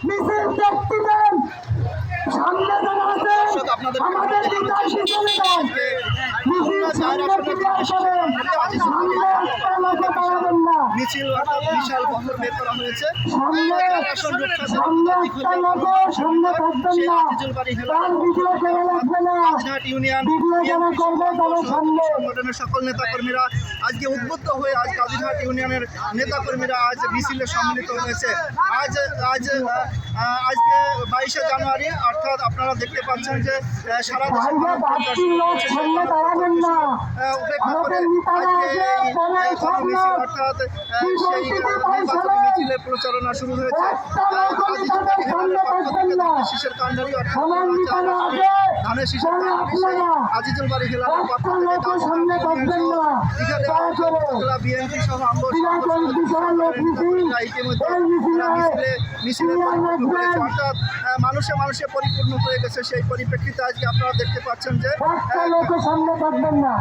মিছিল দেখতে দেন, সামনে যারা আছে আমাদের নেতা শিখে দেন, মিছিল সামনে ক্লিয়ার করেন, সামনে একটা লোক দাঁড়াবেন না, মিছিল অর্থাৎ বিশাল বহর বের করা হয়েছে। সামনে একটা লোক সামনে থাকবেন না, তার ভিডিও কেনা লাগবে না, ইউনিয়ন ভিডিও যারা করবে তারা সামনে। সংগঠনের সকল নেতাকর্মীরা আজকে উদ্বুদ্ধ হয়ে আজ কাজিরহাট ইউনিয়নের নেতাকর্মীরা আজ মিছিলে সম্মিলিত হয়েছে। আজকে 22শে জানুয়ারি, অর্থাৎ আপনারা দেখতে পাচ্ছেন যে সারা দেশে উপেক্ষা করে অর্থাৎ সেই নির্বাচনী মিছিলের প্রচারণা শুরু হয়েছে। শীষের কান্ডারি ধানের শীষের আজিজুল বাড়ি হেলার বিএনপি সহ মিছিলে অর্থাৎ মানুষে মানুষে পরিপূর্ণ হয়ে গেছে। সেই পরিপ্রেক্ষিতে আজকে আপনারা দেখতে পাচ্ছেন যে সামনে থাকবেন না,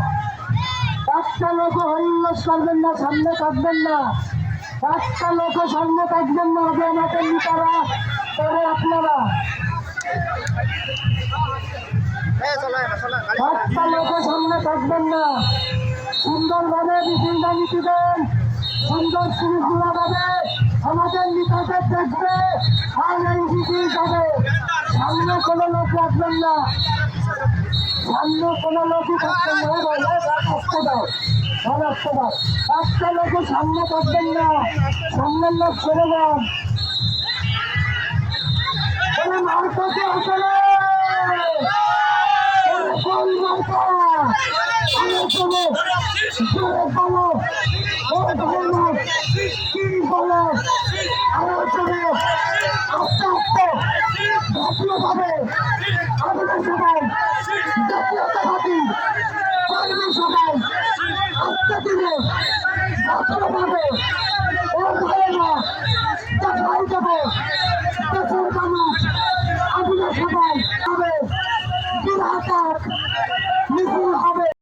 একটা লোক হরিল্লাস করবেন না, সামনে থাকবেন না, একটা লোক সামনে থাকবেন না, আগে আমাকে নেতারা পরে আপনারা, একটা লোক সামনে থাকবেন না, সুন্দরভাবে মিছিলটা মিটি দেন, সুন্দর শৃঙ্খলাভাবে আমাদের নেতাদের দেখবে আর এই মিছিল যাবে। সামনে কোনো লোক রাখবেন না, সামনে কোনো লোকই থাকবেন না, আসতে দাও, আসতে দাও, একটা লোক সামনে থাকবেন না, সামনের লোক ছেড়ে যান। মার্কাতে আসলে কোন মার্কা আলোচনা বলো, ও বলো কি বলো আলোচনা আস্তে আস্তে জাতীয়ভাবে আমাদের সবাই জাতীয়তাবাদী কর্মী সবাই আস্তে দিলে জাতীয়ভাবে ও ভাই না দেখাই যাবে দেশের মানুষ